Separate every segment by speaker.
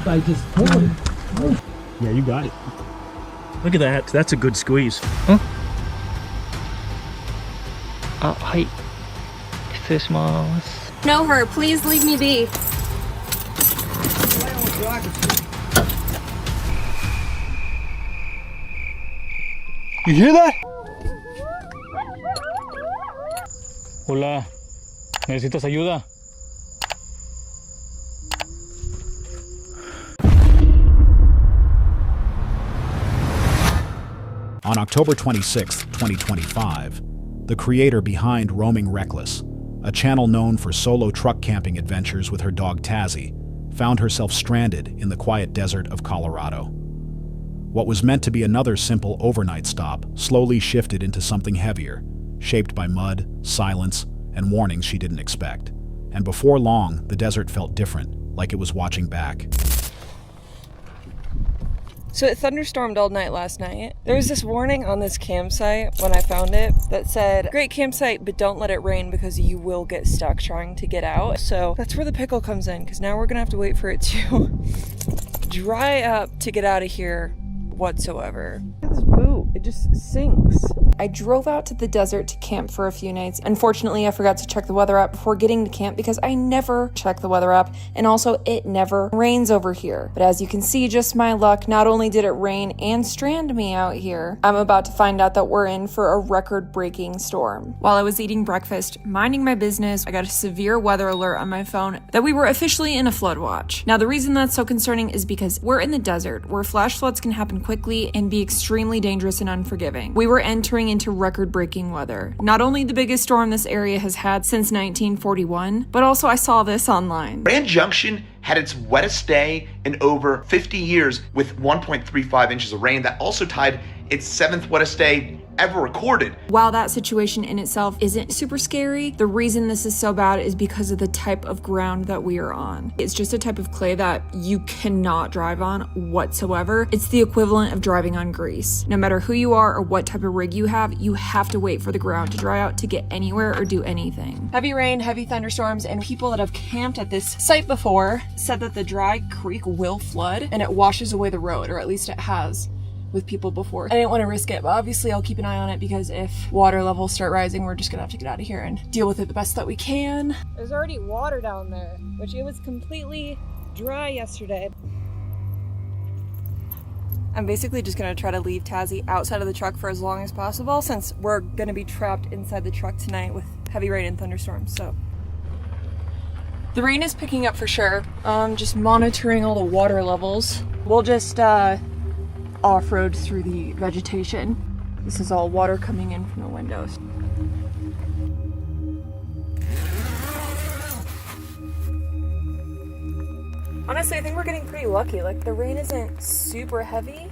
Speaker 1: I just pulled it.
Speaker 2: Yeah, you got it. Look at that. That's a good squeeze. Huh?
Speaker 3: Hi. Christmas.
Speaker 4: No, her. Please leave me be.
Speaker 2: You hear that? Hola. ¿Necesitas ayuda?
Speaker 5: On October 26, 2025, the creator behind Roaming Reckless, a channel known for solo truck camping adventures with her dog Tazzy, found herself stranded in the quiet desert of Colorado. What was meant to be another simple overnight stop slowly shifted into something heavier, shaped by mud, silence, and warnings she didn't expect. And before long, the desert felt different, like it was watching back.
Speaker 6: So it thunderstormed all night last night. There was this warning on this campsite when I found it that said, great campsite, but don't let it rain because you will get stuck trying to get out. So that's where the pickle comes in, because now we're gonna have to wait for it to dry up to get out of here whatsoever. Look at this boot, it just sinks. I drove out to the desert to camp for a few nights. Unfortunately, I forgot to check the weather app before getting to camp because I never check the weather app, and also it never rains over here. But as you can see, just my luck, not only did it rain and strand me out here, I'm about to find out that we're in for a record-breaking storm. While I was eating breakfast, minding my business, I got a severe weather alert on my phone that we were officially in a flood watch. Now, the reason that's so concerning is because we're in the desert, where flash floods can happen quickly and be extremely dangerous and unforgiving. We were entering into record-breaking weather. Not only the biggest storm this area has had since 1941, but also I saw this online.
Speaker 7: Grand Junction had its wettest day in over 50 years with 1.35 inches of rain. That also tied its 7th wettest day ever recorded.
Speaker 6: While that situation in itself isn't super scary, the reason this is so bad is because of the type of ground that we are on. It's just a type of clay that you cannot drive on whatsoever. It's the equivalent of driving on grease. No matter who you are or what type of rig you have to wait for the ground to dry out to get anywhere or do anything. Heavy rain, heavy thunderstorms, and people that have camped at this site before said that the dry creek will flood and it washes away the road, or at least it has with people before. I didn't want to risk it, but obviously I'll keep an eye on it, because if water levels start rising, we're just gonna have to get out of here and deal with it the best that we can. There's already water down there, which it was completely dry yesterday. I'm basically just gonna try to leave Tazzy outside of the truck for as long as possible, since we're gonna be trapped inside the truck tonight with heavy rain and thunderstorms. So the rain is picking up for sure. Just monitoring all the water levels. We'll just off-road through the vegetation. This is all water coming in from the windows. Honestly, I think we're getting pretty lucky. Like, the rain isn't super heavy,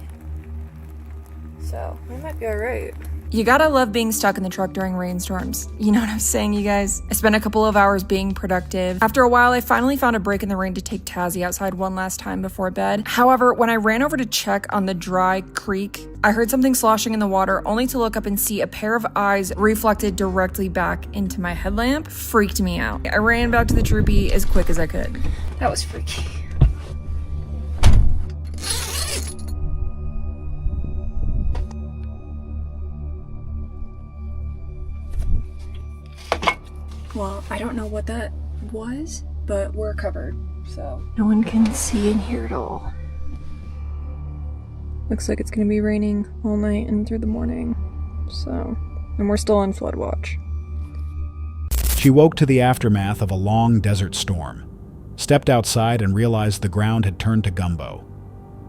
Speaker 6: so we might be all right. You gotta love being stuck in the truck during rainstorms. You know what I'm saying, you guys? I spent a couple of hours being productive. After a while, I finally found a break in the rain to take Tazzy outside one last time before bed. However, when I ran over to check on the dry creek, I heard something sloshing in the water, only to look up and see a pair of eyes reflected directly back into my headlamp. Freaked me out. I ran back to the troopy as quick as I could. That was freaky. Well, I don't know what that was, but we're covered, so no one can see in here at all. Looks like it's gonna be raining all night and through the morning, and we're still on flood watch.
Speaker 5: She woke to the aftermath of a long desert storm, stepped outside and realized the ground had turned to gumbo.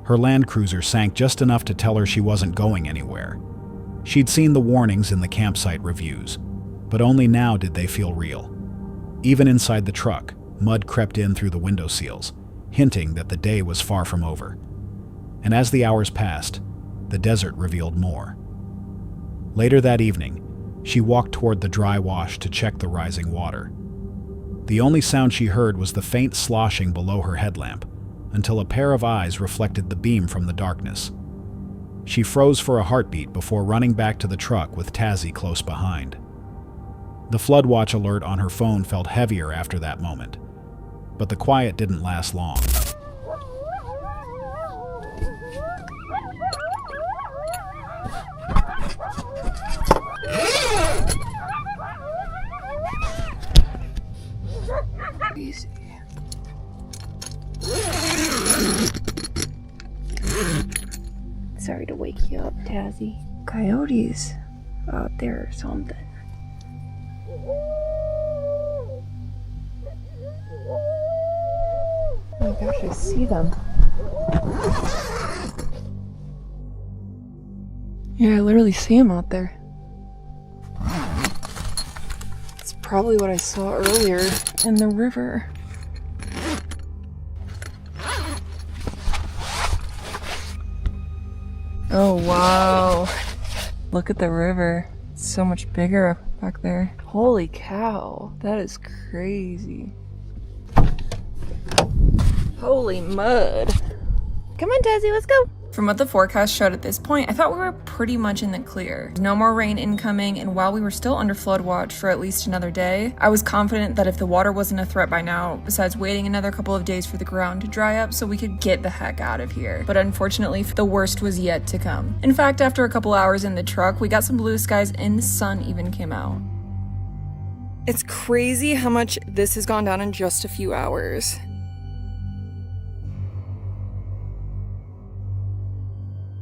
Speaker 5: Her Land Cruiser sank just enough to tell her she wasn't going anywhere. She'd seen the warnings in the campsite reviews, but only now did they feel real. Even inside the truck, mud crept in through the window seals, hinting that the day was far from over. And as the hours passed, the desert revealed more. Later that evening, she walked toward the dry wash to check the rising water. The only sound she heard was the faint sloshing below her headlamp, until a pair of eyes reflected the beam from the darkness. She froze for a heartbeat before running back to the truck with Tazzy close behind. The flood watch alert on her phone felt heavier after that moment, but the quiet didn't last long.
Speaker 4: wake you up, Tazzy. Coyotes out there or something. Oh my gosh, I see them.
Speaker 6: Yeah, I literally see them out there. It's probably what I saw earlier in the river. Oh wow. Look at the river. It's so much bigger back there. Holy cow. That is crazy. Holy mud.
Speaker 4: Come on, Tazzy, let's go.
Speaker 6: From what the forecast showed at this point, I thought we were pretty much in the clear. No more rain incoming, and while we were still under flood watch for at least another day, I was confident that if the water wasn't a threat by now, besides waiting another couple of days for the ground to dry up so we could get the heck out of here. But unfortunately, the worst was yet to come. In fact, after a couple hours in the truck, we got some blue skies and the sun even came out. It's crazy how much this has gone down in just a few hours.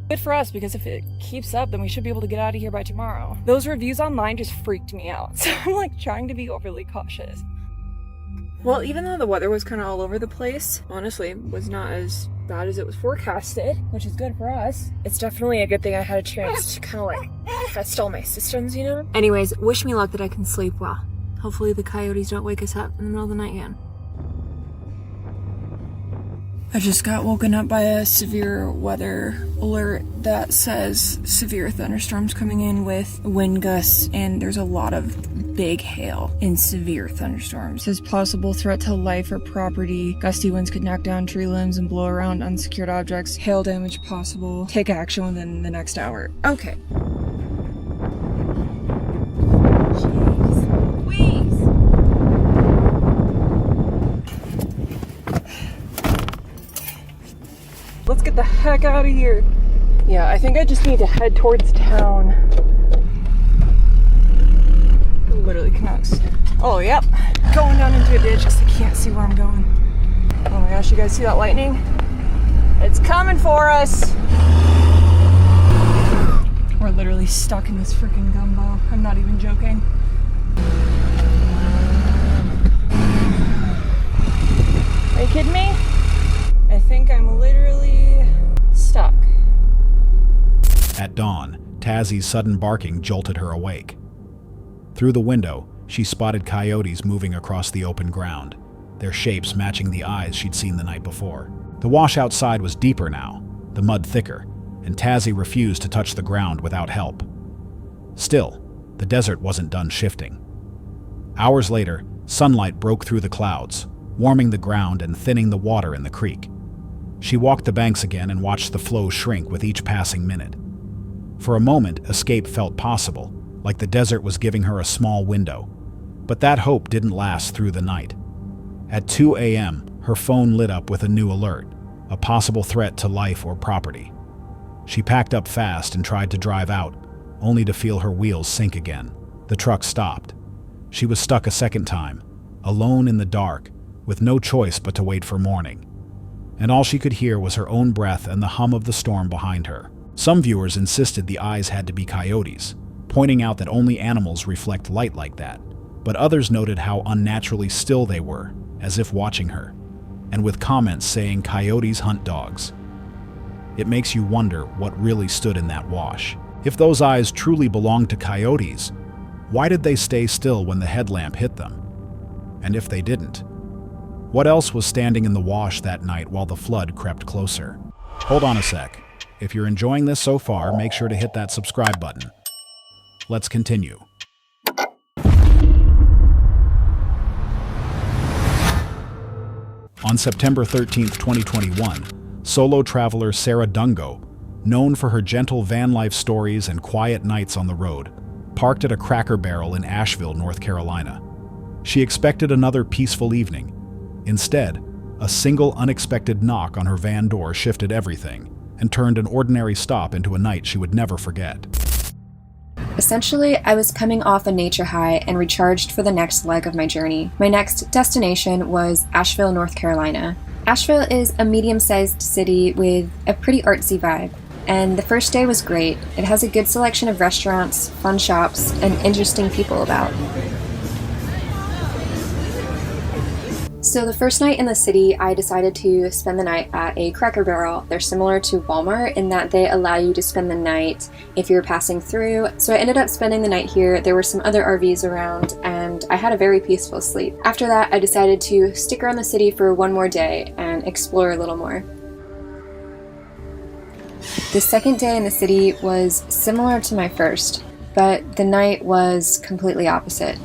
Speaker 6: Good for us, because if it keeps up, then we should be able to get out of here by tomorrow. Those reviews online just freaked me out, so I'm like trying to be overly cautious. Well, even though the weather was kind of all over the place, honestly, it was not as bad as it was forecasted, which is good for us. It's definitely a good thing I had a chance to kind of like test all my systems, you know? Anyways, wish me luck that I can sleep well. Hopefully the coyotes don't wake us up in the middle of the night again. I just got woken up by a severe weather alert that says severe thunderstorms coming in with wind gusts, and there's a lot of big hail in severe thunderstorms. It says possible threat to life or property. Gusty winds could knock down tree limbs and blow around unsecured objects. Hail damage possible. Take action within the next hour. Okay. Let's get the heck out of here. Yeah, I think I just need to head towards town. It literally connects. Oh, yep. Going down into a ditch because I can't see where I'm going. Oh my gosh, you guys see that lightning? It's coming for us. We're literally stuck in this freaking gumbo. I'm not even joking. Are you kidding me? I think I'm literally stuck.
Speaker 5: At dawn, Tazzy's sudden barking jolted her awake. Through the window, she spotted coyotes moving across the open ground, their shapes matching the eyes she'd seen the night before. The wash outside was deeper now, the mud thicker, and Tazzy refused to touch the ground without help. Still, the desert wasn't done shifting. Hours later, sunlight broke through the clouds, warming the ground and thinning the water in the creek. She walked the banks again and watched the flow shrink with each passing minute. For a moment, escape felt possible, like the desert was giving her a small window. But that hope didn't last through the night. At 2 a.m., her phone lit up with a new alert, a possible threat to life or property. She packed up fast and tried to drive out, only to feel her wheels sink again. The truck stopped. She was stuck a second time, alone in the dark, with no choice but to wait for morning. And all she could hear was her own breath and the hum of the storm behind her. Some viewers insisted the eyes had to be coyotes, pointing out that only animals reflect light like that. But others noted how unnaturally still they were, as if watching her, and with comments saying coyotes hunt dogs. It makes you wonder what really stood in that wash. If those eyes truly belonged to coyotes, why did they stay still when the headlamp hit them? And if they didn't, what else was standing in the wash that night while the flood crept closer? Hold on a sec. If you're enjoying this so far, make sure to hit that subscribe button. Let's continue. On September 13, 2021, solo traveler Sarah Dungo, known for her gentle van life stories and quiet nights on the road, parked at a Cracker Barrel in Asheville, North Carolina. She expected another peaceful evening. Instead, a single unexpected knock on her van door shifted everything and turned an ordinary stop into a night she would never forget.
Speaker 1: Essentially, I was coming off a nature high and recharged for the next leg of my journey. My next destination was Asheville, North Carolina. Asheville is a medium-sized city with a pretty artsy vibe. and the first day was great. It has a good selection of restaurants, fun shops, and interesting people about. So the first night in the city, I decided to spend the night at a Cracker Barrel. They're similar to Walmart in that they allow you to spend the night if you're passing through. So I ended up spending the night here. There were some other RVs around, and I had a very peaceful sleep. After that, I decided to stick around the city for one more day and explore a little more. The second day in the city was similar to my first, but the night was completely opposite.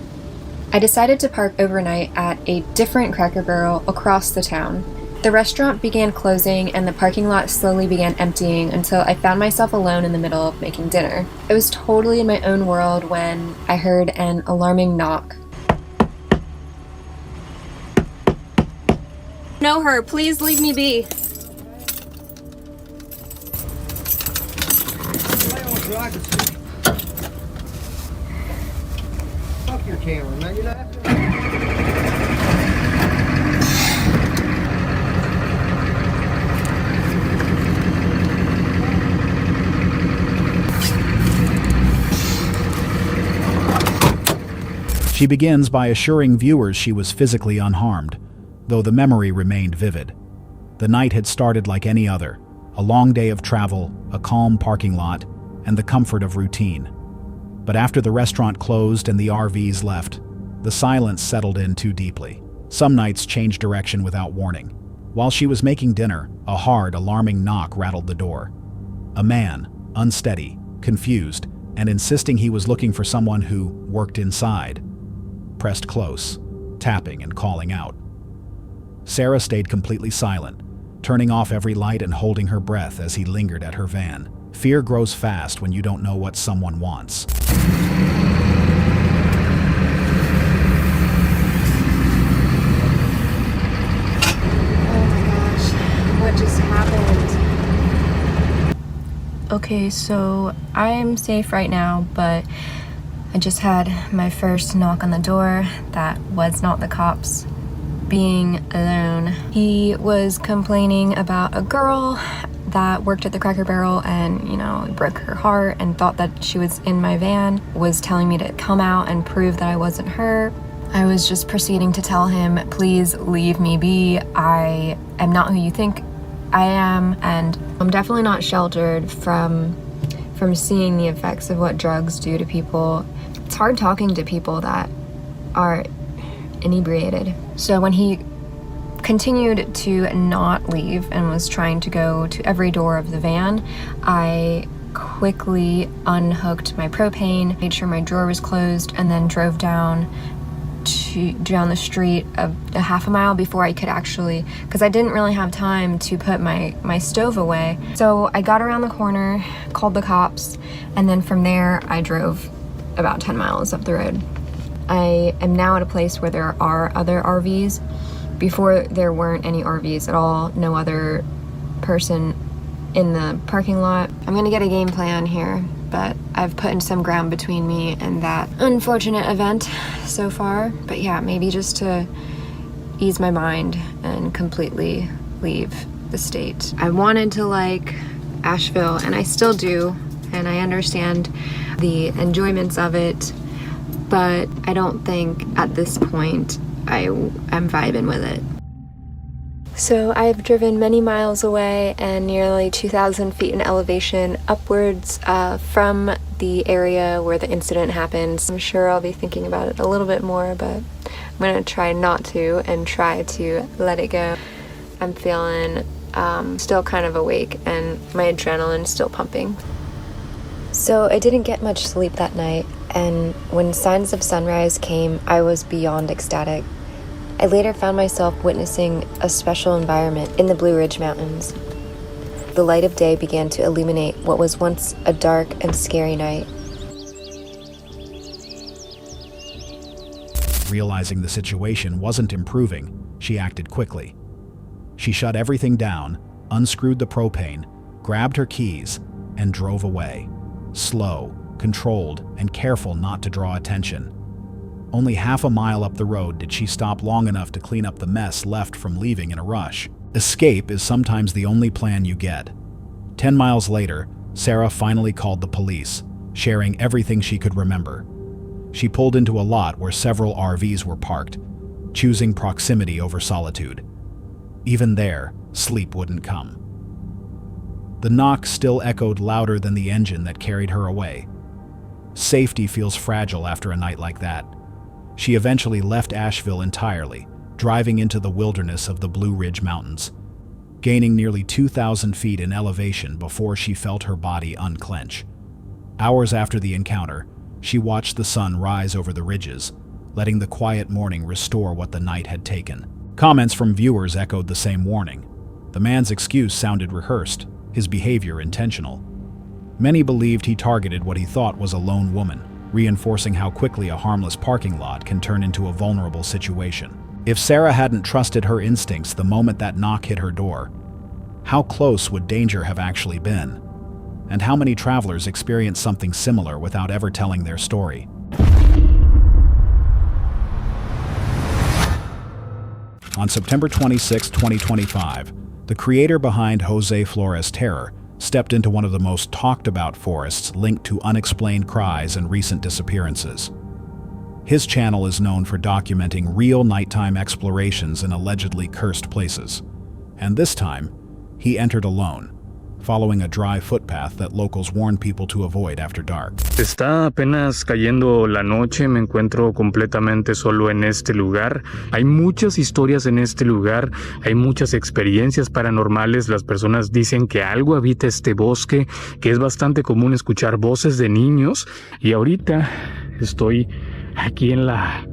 Speaker 1: I decided to park overnight at a different Cracker Barrel across the town. The restaurant began closing and the parking lot slowly began emptying until I found myself alone in the middle of making dinner. I was totally in my own world when I heard an alarming knock. Know her, please leave me be.
Speaker 3: Fuck your camera, man. You're not having to...
Speaker 5: She begins by assuring viewers she was physically unharmed, though the memory remained vivid. The night had started like any other, a long day of travel, a calm parking lot, and the comfort of routine. But after the restaurant closed and the RVs left, the silence settled in too deeply. Some nights changed direction without warning. While she was making dinner, a hard, alarming knock rattled the door. A man, unsteady, confused, and insisting he was looking for someone who worked inside, pressed close, tapping and calling out. Sarah stayed completely silent, turning off every light and holding her breath as he lingered at her van. Fear grows fast when you don't know what someone wants.
Speaker 1: Oh my gosh, what just happened? Okay, so I'm safe right now, but I just had my first knock on the door. That was not the cops. Being alone. He was complaining about a girl that worked at the Cracker Barrel and, it broke her heart and thought that she was in my van, was telling me to come out and prove that I wasn't her. I was just proceeding to tell him, please leave me be. I am not who you think I am, and I'm definitely not sheltered from seeing the effects of what drugs do to people. It's hard talking to people that are inebriated. So when he continued to not leave and was trying to go to every door of the van, I quickly unhooked my propane, made sure my drawer was closed, and then drove down the street a half a mile before I could actually, because I didn't really have time to put my stove away. So I got around the corner, called the cops, and then from there I drove about 10 miles up the road. I am now at a place where there are other RVs. Before, there weren't any RVs at all, no other person in the parking lot. I'm gonna get a game plan here, but I've put in some ground between me and that unfortunate event so far. But yeah, maybe just to ease my mind and completely leave the state. I wanted to like Asheville, and I still do, and I understand the enjoyments of it, but I don't think at this point I am vibing with it. So I've driven many miles away and nearly 2,000 feet in elevation upwards from the area where the incident happened. I'm sure I'll be thinking about it a little bit more, but I'm gonna try not to and try to let it go. I'm feeling still kind of awake and my adrenaline's still pumping. So I didn't get much sleep that night, and when signs of sunrise came, I was beyond ecstatic. I later found myself witnessing a special environment in the Blue Ridge Mountains. The light of day began to illuminate what was once a dark and scary night.
Speaker 5: Realizing the situation wasn't improving, she acted quickly. She shut everything down, unscrewed the propane, grabbed her keys, and drove away. Slow, controlled, and careful not to draw attention. Only half a mile up the road did she stop long enough to clean up the mess left from leaving in a rush. Escape is sometimes the only plan you get. 10 miles later, Sarah finally called the police, sharing everything she could remember. She pulled into a lot where several RVs were parked, choosing proximity over solitude. Even there, sleep wouldn't come. The knock still echoed louder than the engine that carried her away. Safety feels fragile after a night like that. She eventually left Asheville entirely, driving into the wilderness of the Blue Ridge Mountains, gaining nearly 2,000 feet in elevation before she felt her body unclench. Hours after the encounter, she watched the sun rise over the ridges, letting the quiet morning restore what the night had taken. Comments from viewers echoed the same warning. The man's excuse sounded rehearsed, his behavior intentional. Many believed he targeted what he thought was a lone woman, reinforcing how quickly a harmless parking lot can turn into a vulnerable situation. If Sarah hadn't trusted her instincts the moment that knock hit her door, how close would danger have actually been? And how many travelers experience something similar without ever telling their story? On September 26, 2025, the creator behind Jose Flores' Terror stepped into one of the most talked about forests linked to unexplained cries and recent disappearances. His channel is known for documenting real nighttime explorations in allegedly cursed places. And this time, he entered alone, following a dry footpath that locals warn people to avoid after dark.
Speaker 8: Está apenas cayendo la noche, me encuentro completamente solo en este lugar. Hay muchas historias en este lugar, hay muchas experiencias paranormales. Las personas dicen que algo habita este bosque, que es bastante común escuchar voces de niños. Y ahorita estoy aquí en la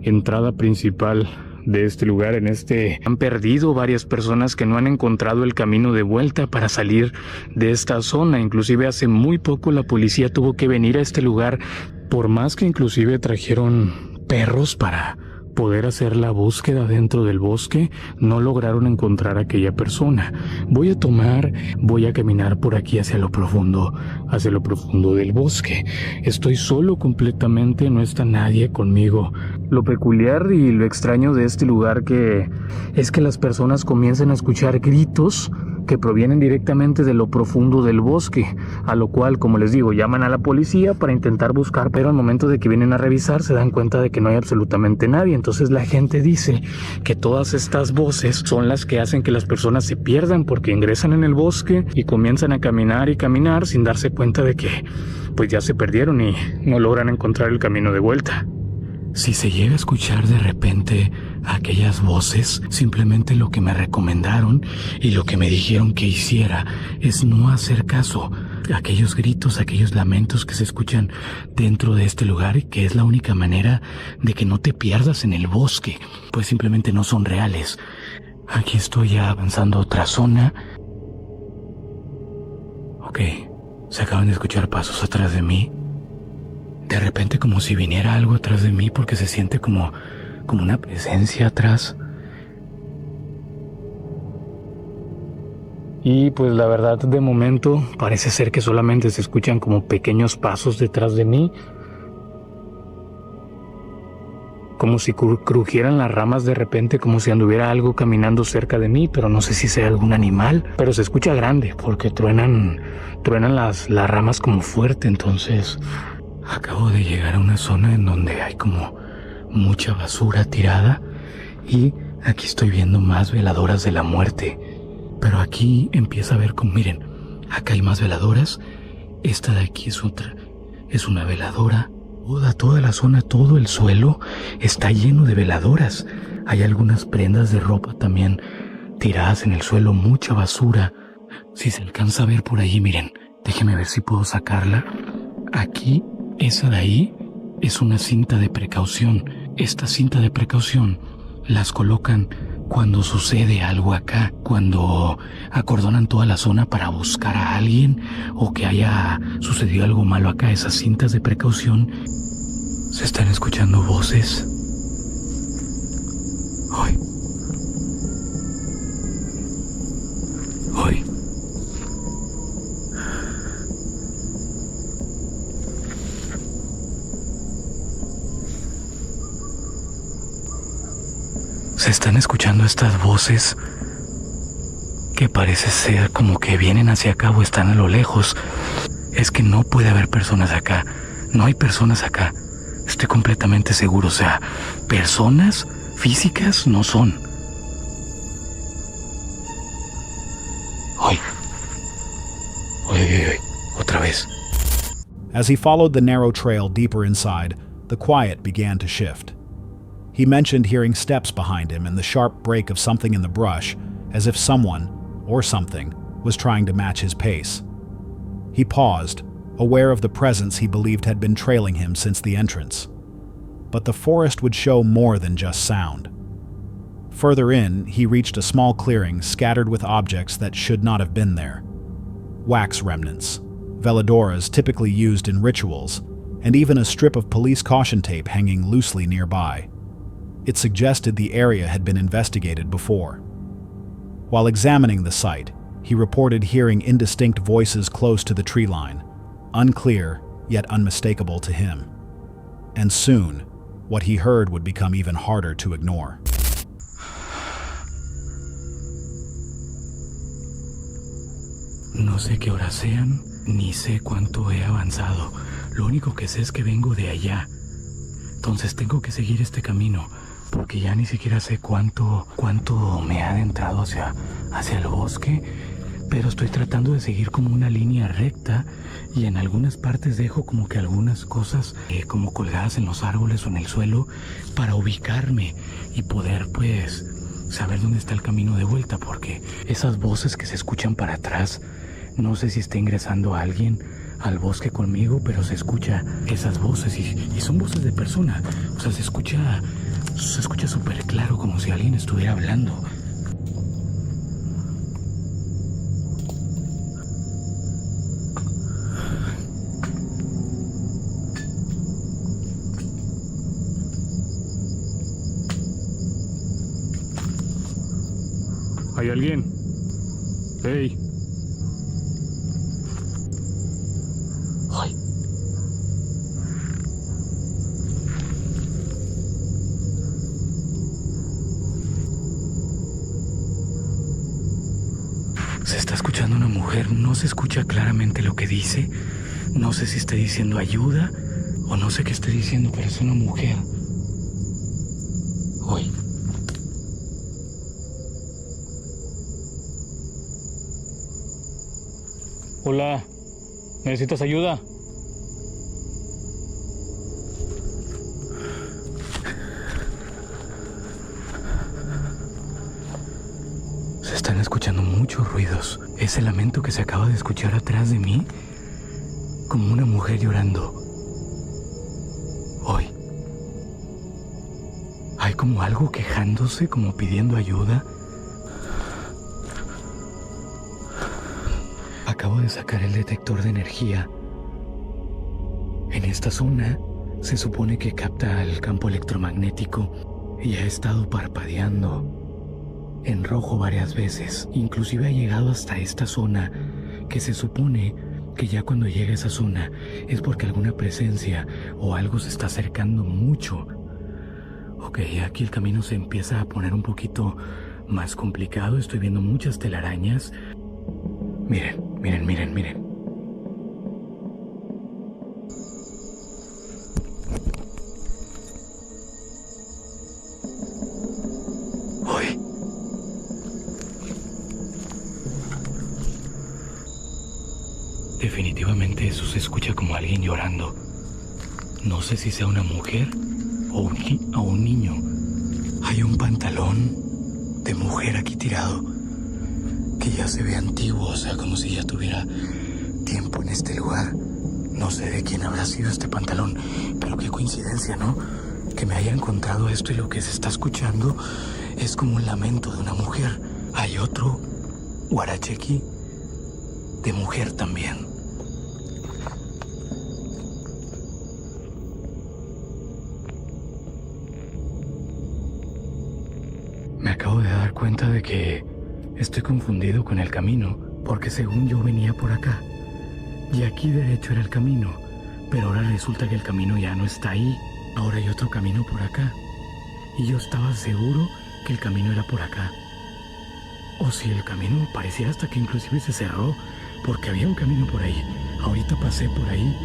Speaker 8: entrada principal de este lugar. Han perdido varias personas que no han encontrado el camino de vuelta para salir de esta zona. Inclusive hace muy poco la policía tuvo que venir a este lugar, por más que inclusive trajeron perros para poder hacer la búsqueda dentro del bosque, no lograron encontrar a aquella persona. Voy a caminar por aquí hacia lo profundo del bosque. Estoy solo completamente, no está nadie conmigo. Lo peculiar y lo extraño de este lugar es que las personas comienzan a escuchar gritos que provienen directamente de lo profundo del bosque, a lo cual, como les digo, llaman a la policía para intentar buscar, pero al momento de que vienen a revisar se dan cuenta de que no hay absolutamente nadie. Entonces la gente dice que todas estas voces son las que hacen que las personas se pierdan, porque ingresan en el bosque y comienzan a caminar y caminar sin darse cuenta de que pues ya se perdieron y no logran encontrar el camino de vuelta. Si se llega a escuchar de repente aquellas voces, simplemente lo que me recomendaron y lo que me dijeron que hiciera es no hacer caso a aquellos gritos, aquellos lamentos que se escuchan dentro de este lugar, y que es la única manera de que no te pierdas en el bosque, pues simplemente no son reales. Aquí estoy ya avanzando a otra zona. Ok, se acaban de escuchar pasos atrás de mí. De repente como si viniera algo atrás de mí, porque se siente como una presencia atrás. Y pues la verdad, de momento parece ser que solamente se escuchan como pequeños pasos detrás de mí, como si crujieran las ramas de repente, como si anduviera algo caminando cerca de mí, pero no sé si sea algún animal. Pero se escucha grande porque truenan las ramas como fuerte. Entonces acabo de llegar a una zona en donde hay como mucha basura tirada, y aquí estoy viendo más veladoras de la muerte. Pero aquí empieza a ver como, miren, acá hay más veladoras. Esta de aquí es otra, es una veladora. Toda la zona, todo el suelo está lleno de veladoras. Hay algunas prendas de ropa también tiradas en el suelo, mucha basura. Si se alcanza a ver por ahí, miren, déjenme ver si puedo sacarla. Aquí, esa de ahí es una cinta de precaución. Esta cinta de precaución las colocan cuando sucede algo acá, cuando acordonan toda la zona para buscar a alguien o que haya sucedido algo malo acá. Esas cintas de precaución. Se están escuchando voces. Ay. Ay. Se están escuchando estas voces que parece ser como que vienen hacia acá o están a lo lejos. Es que no puede haber personas acá. No hay personas acá. Estoy completamente seguro. O sea, personas físicas no son. ¡Ay! ¡Ay! Otra vez.
Speaker 5: As he followed the narrow trail deeper inside, the quiet began to shift. He mentioned hearing steps behind him and the sharp break of something in the brush, as if someone, or something, was trying to match his pace. He paused, aware of the presence he believed had been trailing him since the entrance. But the forest would show more than just sound. Further in, he reached a small clearing scattered with objects that should not have been there. Wax remnants, veladoras typically used in rituals, and even a strip of police caution tape hanging loosely nearby. It suggested the area had been investigated before. While examining the site, he reported hearing indistinct voices close to the tree line, unclear yet unmistakable to him. And soon, what he heard would become even harder to ignore.
Speaker 8: No sé qué horas sean, ni sé cuánto he avanzado. Lo único que sé es que vengo de allá. Entonces tengo que seguir este camino, porque ya ni siquiera sé cuánto me he adentrado hacia el bosque, pero estoy tratando de seguir como una línea recta y en algunas partes dejo como que algunas cosas como colgadas en los árboles o en el suelo para ubicarme y poder pues saber dónde está el camino de vuelta, porque esas voces que se escuchan para atrás, no sé si está ingresando alguien al bosque conmigo, pero se escucha esas voces y son voces de persona. O sea, se escucha súper claro, como si alguien estuviera hablando. ¿Hay alguien? ¡Hey! ¡Ay! Se está escuchando una mujer, no se escucha claramente lo que dice. No sé si está diciendo ayuda o no sé qué está diciendo, pero es una mujer. ¡Ay! Hola, ¿necesitas ayuda? Se están escuchando muchos ruidos. Ese lamento que se acaba de escuchar atrás de mí, como una mujer llorando. Hoy. Hay como algo quejándose, como pidiendo ayuda. Acabo de sacar el detector de energía. En esta zona se supone que capta el campo electromagnético y ha estado parpadeando en rojo varias veces. Inclusive ha llegado hasta esta zona, que se supone que ya cuando llega a esa zona es porque alguna presencia o algo se está acercando mucho. Ok, aquí el camino se empieza a poner un poquito más complicado. Estoy viendo muchas telarañas. Miren. Uy. Definitivamente eso se escucha como alguien llorando. No sé si sea una mujer o un niño. Hay un pantalón de mujer aquí tirado, que ya se ve antiguo, o sea, como si ya tuviera tiempo en este lugar. No sé de quién habrá sido este pantalón, pero qué coincidencia, ¿no? Que me haya encontrado esto y lo que se está escuchando es como un lamento de una mujer. Hay otro guarachequi de mujer también. Me acabo de dar cuenta de que estoy confundido con el camino, porque según yo venía por acá, y aquí derecho era el camino, pero ahora resulta que el camino ya no está ahí. Ahora hay otro camino por acá, y yo estaba seguro que el camino era por acá. o si el camino parecía hasta que inclusive se cerró, porque había un camino por ahí. Ahorita pasé por ahí,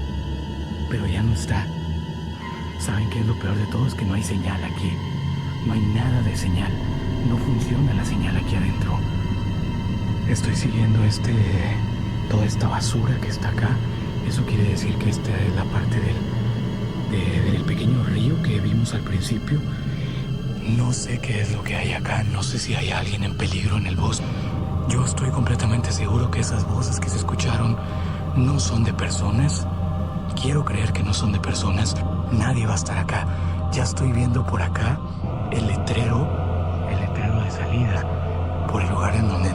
Speaker 8: pero ya no está. ¿Saben qué es lo peor de todo? Es que no hay señal aquí. No hay nada de señal. No funciona la señal aquí adentro. Estoy siguiendo toda esta basura que está acá. Eso quiere decir que esta es la parte del pequeño río que vimos al principio. No sé qué es lo que hay acá. No sé si hay alguien en peligro en el bosque. Yo estoy completamente seguro que esas voces que se escucharon no son de personas. Quiero creer que no son de personas. Nadie va a estar acá. Ya estoy viendo por acá el letrero de salida por el lugar en donde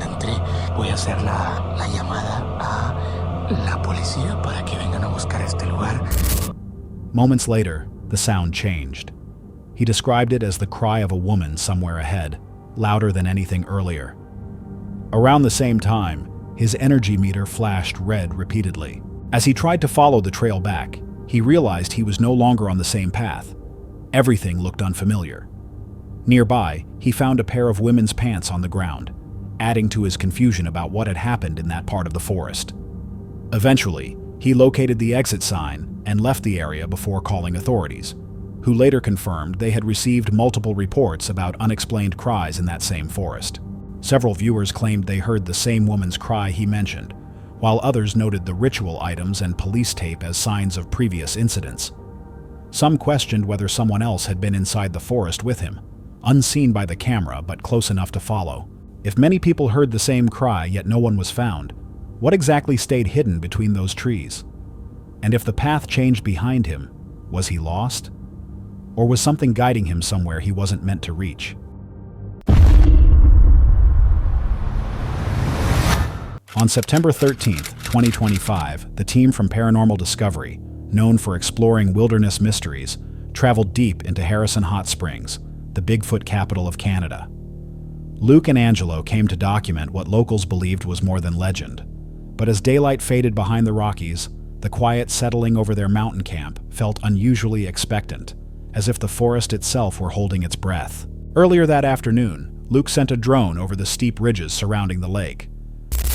Speaker 8: entré. Voy a hacer la llamada a la policía para que vengan a buscar este lugar.
Speaker 5: Moments later, the sound changed. He described it as the cry of a woman somewhere ahead, louder than anything earlier. Around the same time, his energy meter flashed red repeatedly. As he tried to follow the trail back, he realized he was no longer on the same path. Everything looked unfamiliar. Nearby, he found a pair of women's pants on the ground, adding to his confusion about what had happened in that part of the forest. Eventually, he located the exit sign and left the area before calling authorities, who later confirmed they had received multiple reports about unexplained cries in that same forest. Several viewers claimed they heard the same woman's cry he mentioned, while others noted the ritual items and police tape as signs of previous incidents. Some questioned whether someone else had been inside the forest with him, unseen by the camera but close enough to follow. If many people heard the same cry yet no one was found, what exactly stayed hidden between those trees? And if the path changed behind him, was he lost? Or was something guiding him somewhere he wasn't meant to reach? On September 13th, 2025, the team from Paranormal Discovery, known for exploring wilderness mysteries, traveled deep into Harrison Hot Springs, the Bigfoot capital of Canada. Luke and Angelo came to document what locals believed was more than legend. But as daylight faded behind the Rockies, the quiet settling over their mountain camp felt unusually expectant, as if the forest itself were holding its breath. Earlier that afternoon, Luke sent a drone over the steep ridges surrounding the lake.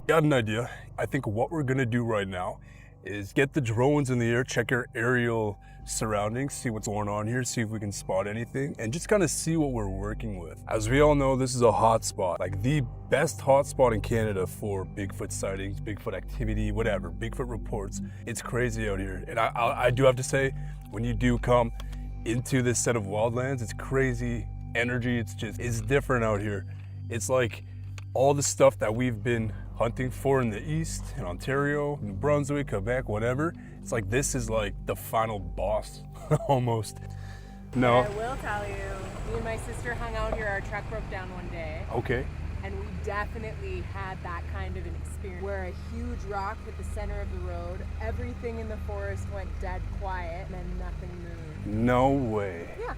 Speaker 9: Got an idea. I think what we're gonna do right now is get the drones in the air, check our aerial surroundings, see what's going on here, see if we can spot anything, and just kind of see what we're working with. As we all know, this is a hot spot, like the best hot spot in Canada for Bigfoot sightings, Bigfoot activity, whatever, Bigfoot reports. It's crazy out here. And I do have to say, when you do come into this set of wildlands, it's crazy energy. It's different out here. It's like all the stuff that we've been hunting for in the east, in Ontario, New Brunswick, Quebec, whatever. It's like this is like the final boss, almost. No.
Speaker 6: I will tell you, me and my sister hung out here, our truck broke down one day.
Speaker 9: Okay.
Speaker 6: And we definitely had that kind of an experience where a huge rock hit the center of the road, everything in the forest went dead quiet, and then nothing moved.
Speaker 9: No way.
Speaker 6: Yeah.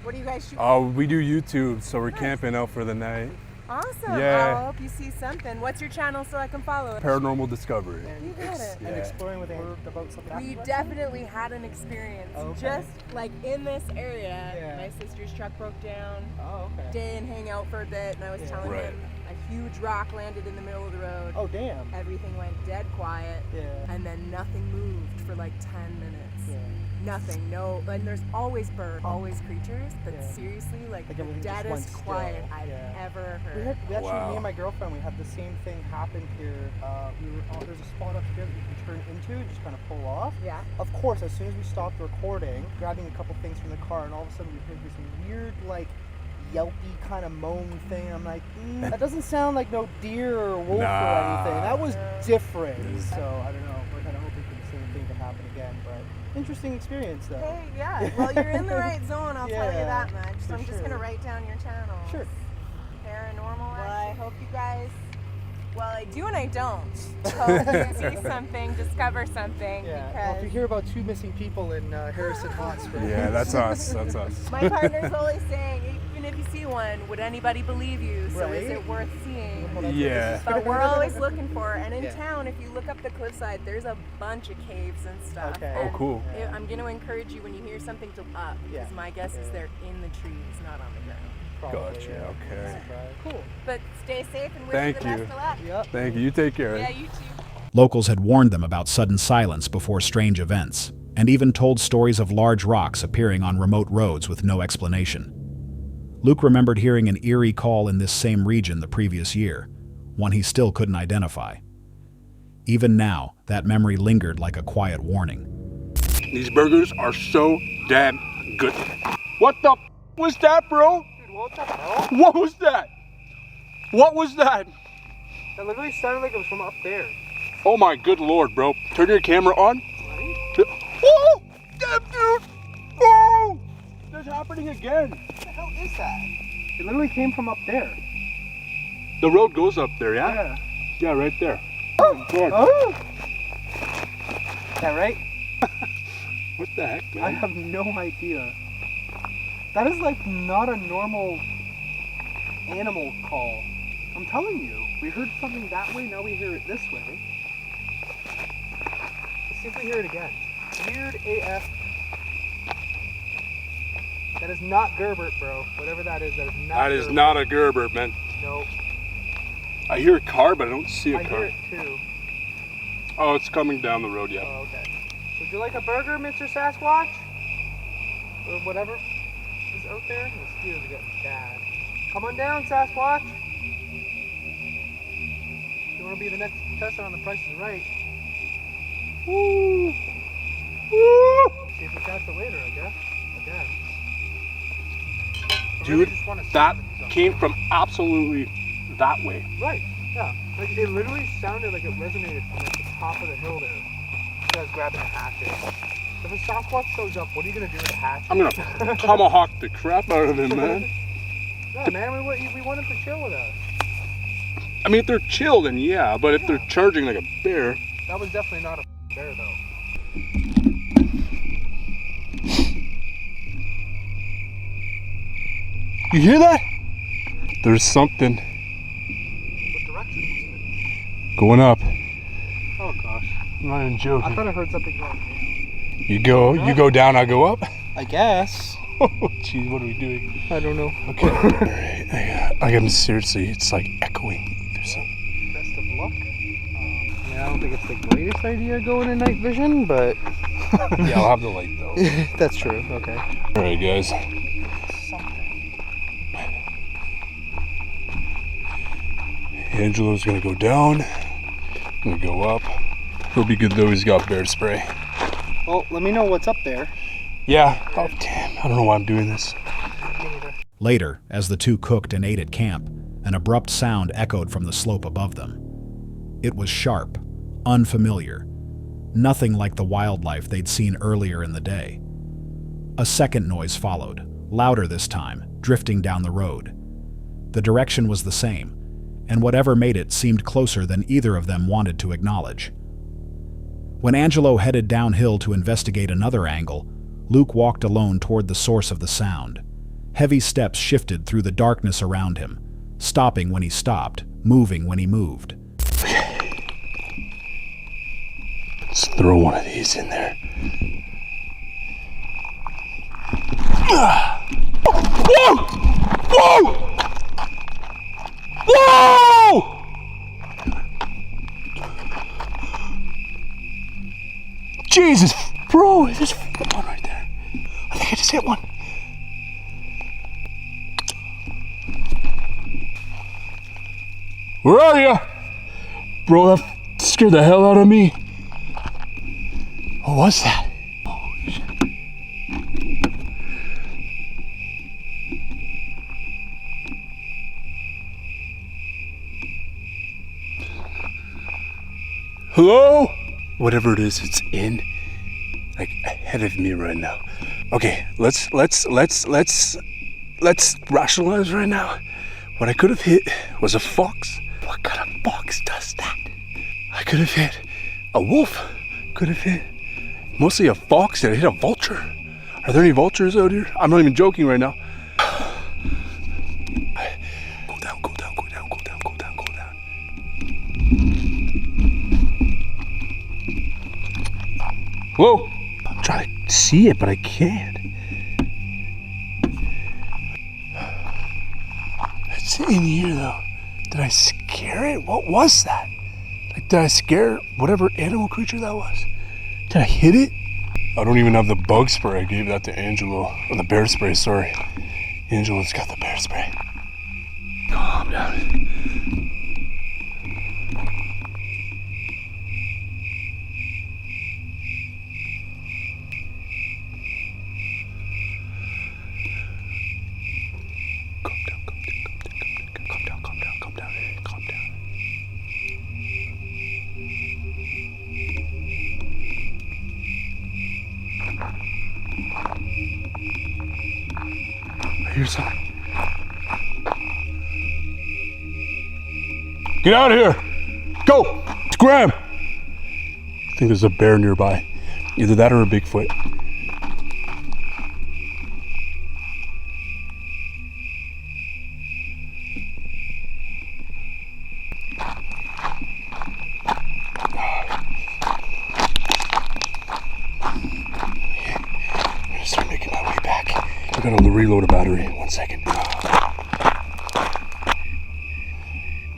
Speaker 6: What do you guys shoot?
Speaker 9: Oh, we do YouTube, so we're camping out for the night.
Speaker 6: Awesome.
Speaker 9: Yeah.
Speaker 6: I hope you see something. What's your channel so I can follow it?
Speaker 9: Paranormal Discovery.
Speaker 6: You got it.
Speaker 9: Yeah.
Speaker 3: And exploring with about something.
Speaker 6: We definitely had an experience. Just like in this area,
Speaker 3: Yeah.
Speaker 6: my sister's truck broke down.
Speaker 3: Oh, okay.
Speaker 6: Didn't hang out for a bit, and I was telling
Speaker 9: Right.
Speaker 6: him a huge rock landed in the middle of the road.
Speaker 3: Oh, damn.
Speaker 6: Everything went dead quiet,
Speaker 3: Yeah.
Speaker 6: and then nothing moved for like 10 minutes.
Speaker 3: Yeah.
Speaker 6: Nothing, no, and there's always birds, always creatures, but
Speaker 3: Yeah.
Speaker 6: seriously, like
Speaker 3: Like
Speaker 6: the
Speaker 3: everything just went
Speaker 6: deadest
Speaker 3: still.
Speaker 6: quiet I've
Speaker 3: Yeah.
Speaker 6: ever
Speaker 3: We
Speaker 6: heard.
Speaker 3: actually,
Speaker 9: Wow.
Speaker 3: me and my girlfriend, we had the same thing happen here. There's a spot up here that you can turn into, just kind of pull off.
Speaker 6: Yeah.
Speaker 3: Of course, as soon as we stopped recording, grabbing a couple things from the car, and all of a sudden we heard this weird, like, yelpy kind of moan thing. I'm like, that doesn't sound like no deer or wolf or
Speaker 9: Nah.
Speaker 3: anything. That was different. So I don't know. We're kind of hoping for the same thing to happen again, but interesting experience though.
Speaker 6: Hey, yeah, well, you're in the right zone, I'll tell you
Speaker 3: Yeah,
Speaker 6: that much. So
Speaker 3: for
Speaker 6: I'm just
Speaker 3: sure.
Speaker 6: gonna write down your channel.
Speaker 3: Sure.
Speaker 6: Paranormal. Well, I hope you guys. Well, I do and I don't. Hope you see something, discover something.
Speaker 3: Yeah.
Speaker 6: Because
Speaker 3: Well, if you hear about 2 missing people in Harrison Hot Springs.
Speaker 9: Yeah, that's us. That's us.
Speaker 6: my partner's always saying, even if you see one, would anybody believe you? So is
Speaker 3: Right.
Speaker 6: it worth seeing?
Speaker 3: Well, that's
Speaker 9: Yeah.
Speaker 6: But we're always looking for, and in
Speaker 3: Yeah.
Speaker 6: town, if you look up the cliffside, there's a bunch of caves and stuff.
Speaker 3: Okay.
Speaker 9: Oh,
Speaker 6: And
Speaker 9: cool.
Speaker 6: I'm going to encourage you when you hear something to up, because
Speaker 3: Yeah.
Speaker 6: my guess is they're in the trees, not on the ground.
Speaker 3: Probably,
Speaker 9: Gotcha,
Speaker 3: yeah.
Speaker 9: okay.
Speaker 3: Cool.
Speaker 10: But stay safe and wish
Speaker 9: Thank
Speaker 10: you the
Speaker 9: you.
Speaker 10: best of luck.
Speaker 3: Yep.
Speaker 9: Thank you. You take care.
Speaker 10: Yeah, you too.
Speaker 5: Locals had warned them about sudden silence before strange events, and even told stories of large rocks appearing on remote roads with no explanation. Luke remembered hearing an eerie call in this same region the previous year, one he still couldn't identify. Even now, that memory lingered like a quiet warning.
Speaker 9: These burgers are so damn good. What the was that, bro?
Speaker 3: Dude, what the hell?
Speaker 9: What was that? What was that?
Speaker 3: That literally sounded like it was from up there.
Speaker 9: Oh my good lord, bro. Turn your camera on.
Speaker 3: Right?
Speaker 9: Oh! Damn, dude! Oh! That's happening again.
Speaker 3: What the hell is that? It literally came from up there.
Speaker 9: The road goes up there, yeah?
Speaker 3: Yeah.
Speaker 9: Yeah, right there. Oh, God.
Speaker 3: Oh! Is that right?
Speaker 9: What the heck, man?
Speaker 3: I have no idea. That is like not a normal animal call. I'm telling you. We heard something that way, now we hear it this way. Let's see if we hear it again. Weird AF. That is not Gerbert, bro. Whatever that is not
Speaker 9: That is
Speaker 3: Gerbert.
Speaker 9: not a Gerber, man.
Speaker 3: No.
Speaker 9: I hear a car, but I don't see a
Speaker 3: I
Speaker 9: car.
Speaker 3: hear it too.
Speaker 9: Oh, it's coming down the road, yeah.
Speaker 3: Oh, okay. Would you like a burger, Mr. Sasquatch? Or whatever is out there? The mosquitoes are getting bad. Come on down, Sasquatch. You want to be the next contestant on The Price is Right?
Speaker 9: Woo! Woo!
Speaker 3: See if we catch it later, I guess. Again. I
Speaker 9: Dude,
Speaker 3: really just wanna see
Speaker 9: that
Speaker 3: if it's something.
Speaker 9: came from absolutely that way.
Speaker 3: Right, yeah. Like, it literally sounded like it resonated from like, the top of the hill there. You guys grabbing a hatchet. If a Sasquatch shows up, what are you going to do with a hatchet?
Speaker 9: I'm gonna tomahawk the crap out of him, man.
Speaker 3: No, man, we want him to chill with us.
Speaker 9: I mean, if they're chill, then yeah, but if they're charging like a bear.
Speaker 3: That was definitely not a bear, though.
Speaker 9: You hear that? There's something
Speaker 3: What direction was it?
Speaker 9: going up.
Speaker 3: Oh, gosh.
Speaker 9: I'm not even
Speaker 3: I
Speaker 9: joking.
Speaker 3: thought I heard something going down.
Speaker 9: You go down, I go up.
Speaker 3: I guess.
Speaker 9: Oh, jeez, what are we doing?
Speaker 3: I don't know.
Speaker 9: Okay. Alright, I'm seriously, it's like echoing. There's some.
Speaker 3: Best of luck. I don't think it's the greatest idea going in night vision, but...
Speaker 9: Yeah, I'll have the light though.
Speaker 3: That's true, okay.
Speaker 9: Alright, guys.
Speaker 3: Something.
Speaker 9: Angelo's gonna go down. I'm gonna go up. He'll be good though, he's got bear spray.
Speaker 3: Well, let me know what's up there.
Speaker 9: Yeah. Oh, damn. I don't know why I'm doing this.
Speaker 3: Me neither.
Speaker 5: Later, as the two cooked and ate at camp, an abrupt sound echoed from the slope above them. It was sharp, unfamiliar, nothing like the wildlife they'd seen earlier in the day. A second noise followed, louder this time, drifting down the road. The direction was the same, and whatever made it seemed closer than either of them wanted to acknowledge. When Angelo headed downhill to investigate another angle, Luke walked alone toward the source of the sound. Heavy steps shifted through the darkness around him, stopping when he stopped, moving when he moved.
Speaker 9: Let's throw one of these in there. Whoa! Whoa! Whoa! Jesus, bro, there's one right there. I think I just hit one. Where are you? Bro, that scared the hell out of me. What was that? Holy shit. Hello? Whatever it is, it's in, like, ahead of me right now. Okay, let's rationalize right now. What I could have hit was a fox. What kind of fox does that? I could have hit a wolf. Could have hit mostly a fox and I hit a vulture. Are there any vultures out here? I'm not even joking right now. Go down, go down, go down, go down, go down, go down. Whoa! I'm trying to see it, but I can't. was in here though? Did I scare it? What was that? Like, did I scare whatever animal creature that was? Did I hit it? I don't even have the bug spray. I gave that to Angelo. Or the bear spray, sorry. Angelo's got the bear spray. Calm down. Here's something. Get out of here! Go! Scram! I think there's a bear nearby. Either that or a Bigfoot. I'm gonna start making my way back. I gotta reload a battery. 1 second.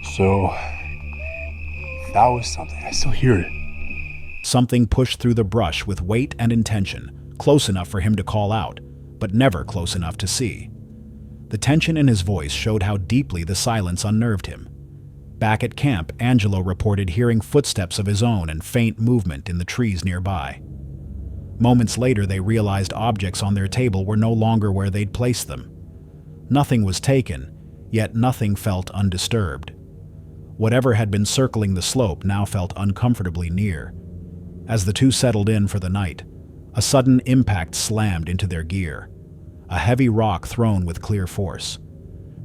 Speaker 9: So, that was something. I still hear it.
Speaker 5: Something pushed through the brush with weight and intention, close enough for him to call out, but never close enough to see. The tension in his voice showed how deeply the silence unnerved him. Back at camp, Angelo reported hearing footsteps of his own and faint movement in the trees nearby. Moments later, they realized objects on their table were no longer where they'd placed them. Nothing was taken, yet nothing felt undisturbed. Whatever had been circling the slope now felt uncomfortably near. As the two settled in for the night, a sudden impact slammed into their gear. A heavy rock thrown with clear force.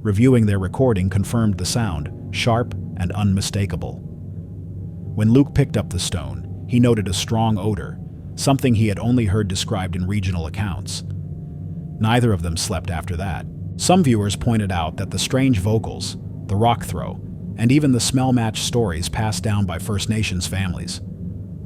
Speaker 5: Reviewing their recording confirmed the sound, sharp and unmistakable. When Luke picked up the stone, he noted a strong odor, something he had only heard described in regional accounts. Neither of them slept after that. Some viewers pointed out that the strange vocals, the rock throw, and even the smell-matched stories passed down by First Nations families.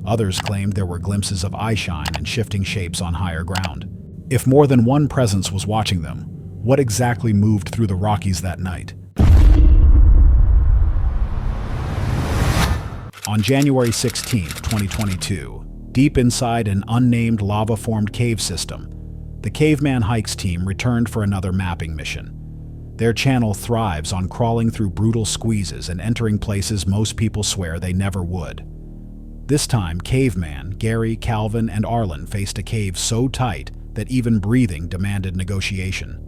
Speaker 5: Others claimed there were glimpses of eyeshine and shifting shapes on higher ground. If more than one presence was watching them, what exactly moved through the Rockies that night? On January 16, 2022, deep inside an unnamed lava-formed cave system, the Caveman Hikes team returned for another mapping mission. Their channel thrives on crawling through brutal squeezes and entering places most people swear they never would. This time, Caveman, Gary, Calvin, and Arlen faced a cave so tight that even breathing demanded negotiation.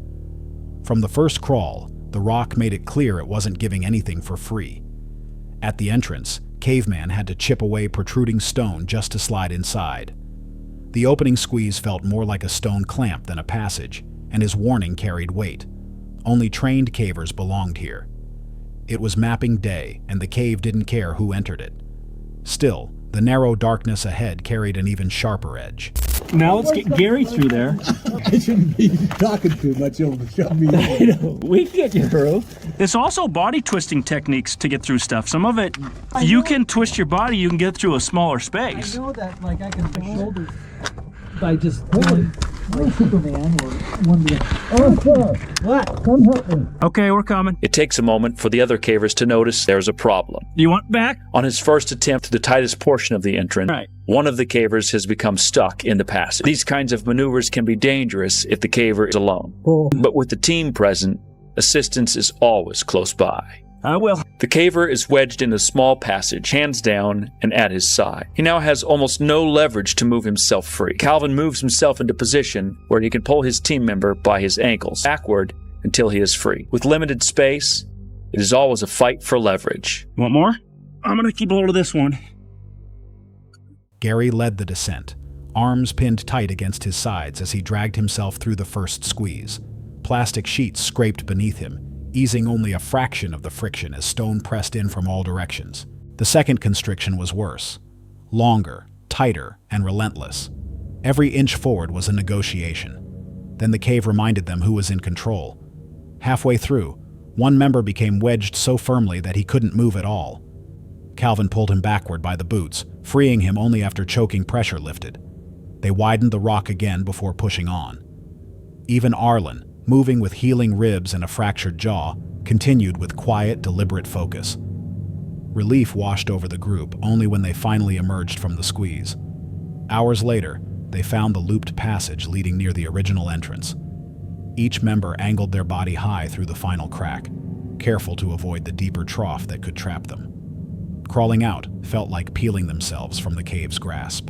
Speaker 5: From the first crawl, the rock made it clear it wasn't giving anything for free. At the entrance, Caveman had to chip away protruding stone just to slide inside. The opening squeeze felt more like a stone clamp than a passage, and his warning carried weight. Only trained cavers belonged here. It was mapping day, and the cave didn't care who entered it. Still, the narrow darkness ahead carried an even sharper edge.
Speaker 2: Now let's get Gary through there.
Speaker 10: I shouldn't be talking too much. You'll shove me in.
Speaker 2: We can get you through. There's also body twisting techniques to get through stuff. Some of it, you can twist your body, you can get through a smaller space.
Speaker 10: I know that, like, I can push shoulders by just pulling. Like Superman or one of what? Come help me.
Speaker 2: Okay, we're coming.
Speaker 11: It takes a moment for the other cavers to notice there's a problem.
Speaker 2: You want back?
Speaker 11: On his first attempt to the tightest portion of the entrance,
Speaker 2: right,
Speaker 11: one of the cavers has become stuck in the passage. These kinds of maneuvers can be dangerous if the caver is alone.
Speaker 2: Oh.
Speaker 11: But with the team present, assistance is always close by.
Speaker 2: I will.
Speaker 11: The caver is wedged in a small passage, hands down and at his side. He now has almost no leverage to move himself free. Calvin moves himself into position where he can pull his team member by his ankles backward until he is free. With limited space, it is always a fight for leverage.
Speaker 2: Want more? I'm gonna keep a hold of this one.
Speaker 5: Gary led the descent, arms pinned tight against his sides as he dragged himself through the first squeeze. Plastic sheets scraped beneath him, easing only a fraction of the friction as stone pressed in from all directions. The second constriction was worse. Longer, tighter, and relentless. Every inch forward was a negotiation. Then the cave reminded them who was in control. Halfway through, one member became wedged so firmly that he couldn't move at all. Calvin pulled him backward by the boots, freeing him only after choking pressure lifted. They widened the rock again before pushing on. Even Arlen, moving with healing ribs and a fractured jaw, continued with quiet, deliberate focus. Relief washed over the group only when they finally emerged from the squeeze. Hours later, they found the looped passage leading near the original entrance. Each member angled their body high through the final crack, careful to avoid the deeper trough that could trap them. Crawling out felt like peeling themselves from the cave's grasp.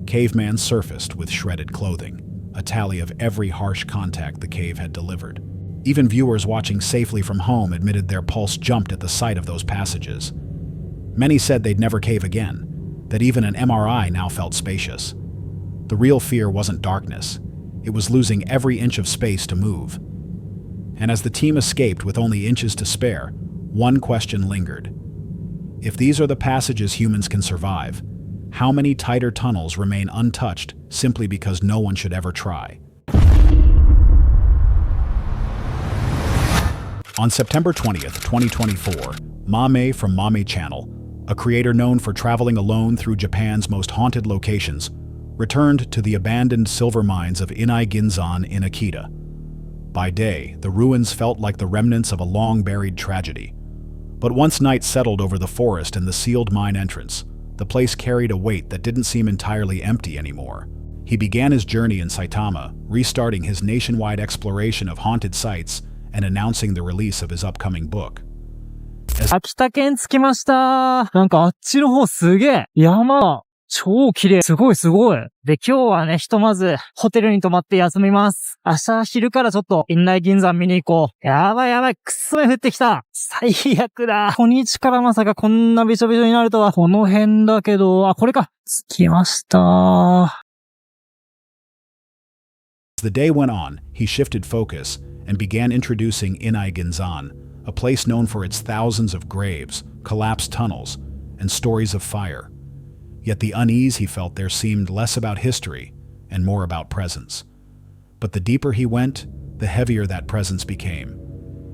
Speaker 5: Caveman surfaced with shredded clothing, a tally of every harsh contact the cave had delivered. Even viewers watching safely from home admitted their pulse jumped at the sight of those passages. Many said they'd never cave again, that even an MRI now felt spacious. The real fear wasn't darkness, it was losing every inch of space to move. And as the team escaped with only inches to spare, one question lingered. If these are the passages humans can survive, how many tighter tunnels remain untouched simply because no one should ever try? On September 20th, 2024, Mame from Mame Channel, a creator known for traveling alone through Japan's most haunted locations, returned to the abandoned silver mines of Inai Ginzan in Akita. By day, the ruins felt like the remnants of a long-buried tragedy. But once night settled over the forest and the sealed mine entrance, the place carried a weight that didn't seem entirely empty anymore. He began his journey in Saitama, restarting his nationwide exploration of haunted sites and announcing the release of his upcoming book.
Speaker 10: 秋田県着きました。なんかあっちの方すげえ。山。超綺麗。すごいすごい。で、今日はね、ひとまず、ホテルに泊まって休みます。明日昼からちょっと、院内銀山見に行こう。やばいやばい、くっそ雨降ってきた。最悪だ。初日からまさかこんなびしょびしょになるとは。この辺だけど、あ、これか。着きました。
Speaker 5: As the day went on, he shifted focus and began introducing Inai Ginzan, a place known for its thousands of graves, collapsed tunnels, and stories of fire. Yet the unease he felt there seemed less about history and more about presence. But the deeper he went, the heavier that presence became.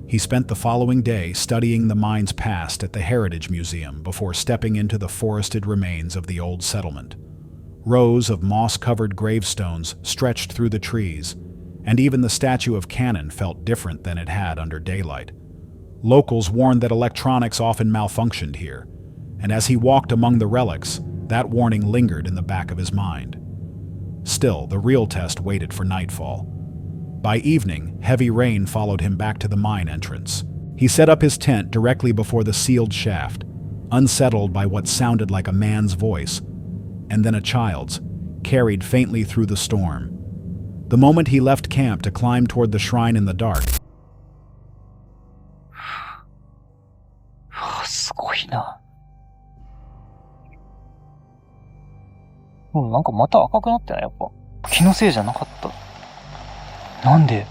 Speaker 5: He spent the following day studying the mine's past at the Heritage Museum before stepping into the forested remains of the old settlement. Rows of moss-covered gravestones stretched through the trees, and even the statue of Cannon felt different than it had under daylight. Locals warned that electronics often malfunctioned here, and as he walked among the relics, that warning lingered in the back of his mind. Still, the real test waited for nightfall. By evening, heavy rain followed him back to the mine entrance. He set up his tent directly before the sealed shaft, unsettled by what sounded like a man's voice, and then a child's, carried faintly through the storm. The moment he left camp to climb toward the shrine in the dark,
Speaker 10: すごいな。なんかまた赤くなってないやっぱ。気のせいじゃなかった。なんで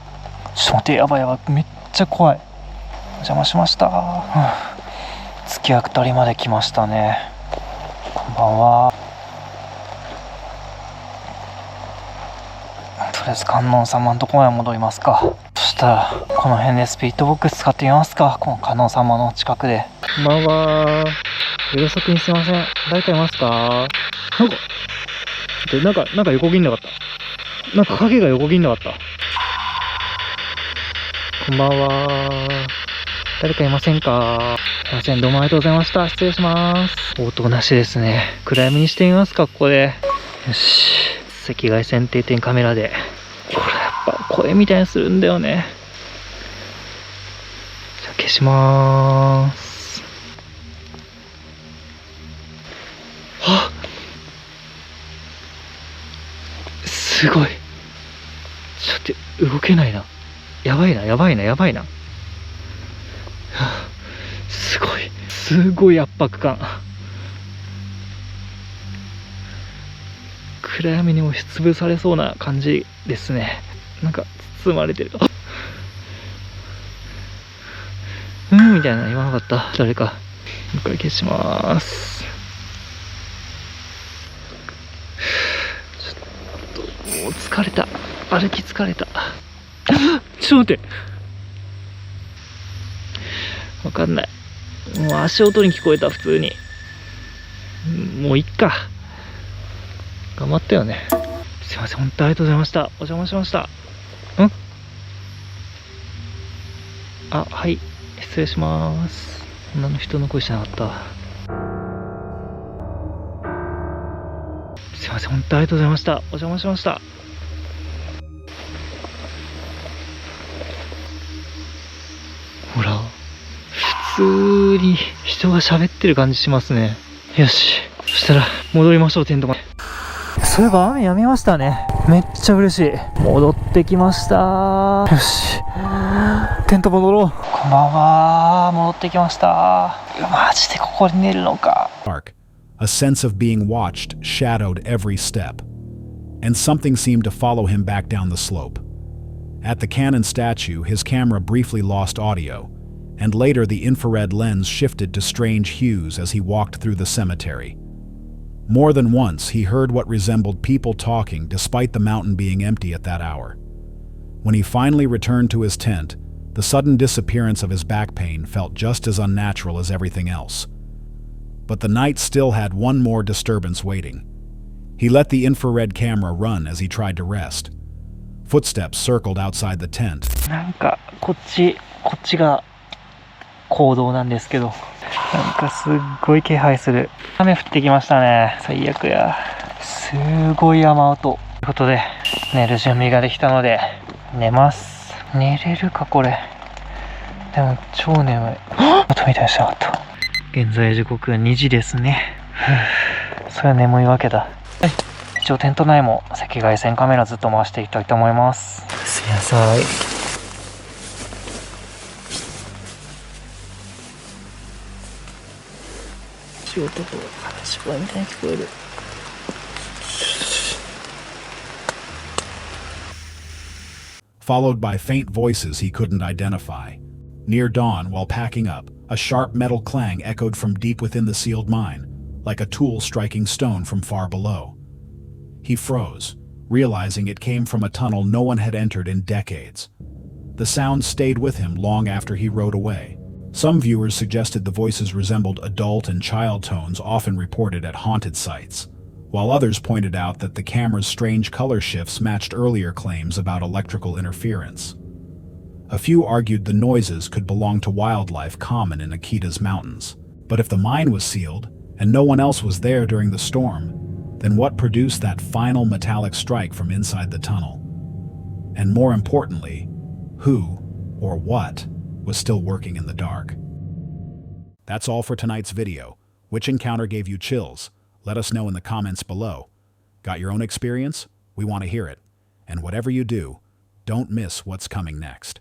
Speaker 10: ちょっと待って、やばいやばい。めっちゃ怖い。お邪魔しました。月明かりまで来ましたね。こんばんは。とりあえず観音様のところへ戻りますか。そしたらこの辺でスピリットボックス使ってみますか。この観音様の近くで。こんばんは。夜遅くにすいません。誰かいますか？なんか横切んなかった。なんか影が横切んなかった。こんばんは。誰かいませんか？すいません、どうもありがとうございました。失礼します。応答なしですね。暗闇にしてみますか、ここで。よし。赤外線定点カメラで。これやっぱ声みたいにするんだよね。じゃあ消しまーす。あっ、すごい。ちょっと待って、動けないな。やばいな、やばいな、やばいな。すごい、すごい圧迫感。暗闇に押しつぶされそうな感じですね。なんか包まれてる。みたいな言わなかった。誰か。もう一回消します。ちょっともう疲れた。歩き疲れた。ちょっと待って。わかんない。もう足音に聞こえた、普通に。もういっか。頑張ったよね。すいません、本当ありがとうございました。お邪魔しました。あ、はい。失礼します。女の人の声しなかった。すいません、本当ありがとうございました。お邪魔しました。ほら、普通に人が喋ってる感じしますね。よし。そしたら、戻りましょう、テントまで。そういえば雨やみましたね。めっちゃ嬉しい。戻ってきました。よし。テント戻ろう。こんばんは。戻ってきました。マジでここに寝るのか。
Speaker 5: Dark. A sense of being watched shadowed every step, and something seemed to follow him back down the slope. At the cannon statue, his camera briefly lost audio, and later the infrared lens shifted to strange hues as he walked through the cemetery. More than once, he heard what resembled people talking despite the mountain being empty at that hour. When he finally returned to his tent, the sudden disappearance of his back pain felt just as unnatural as everything else. But the night still had one more disturbance waiting. He let the infrared camera run as he tried to rest. Footsteps circled outside the tent.
Speaker 10: なんか、こっちが行動なんですけど。なんかすっごい気配する。雨降ってきましたね。最悪や。すごい雨音。ということで、寝る準備ができたので、寝ます。寝れるか、これ。でも、超眠い。音みたいにしなかった。現在時刻2時ですね。それは眠いわけだ。一応テント内も赤外線カメラずっと回していきたいと思います。すみなさい。音が話し声みたいに聞こえる。
Speaker 5: Followed by faint voices he couldn't identify. Near dawn, while packing up, a sharp metal clang echoed from deep within the sealed mine, like a tool striking stone from far below. He froze, realizing it came from a tunnel no one had entered in decades. The sound stayed with him long after he rode away. Some viewers suggested the voices resembled adult and child tones often reported at haunted sites, while others pointed out that the camera's strange color shifts matched earlier claims about electrical interference. A few argued the noises could belong to wildlife common in Akita's mountains. But if the mine was sealed, and no one else was there during the storm, then what produced that final metallic strike from inside the tunnel? And more importantly, who, or what, was still working in the dark? That's all for tonight's video. Which encounter gave you chills? Let us know in the comments below. Got your own experience? We want to hear it. And whatever you do, don't miss what's coming next.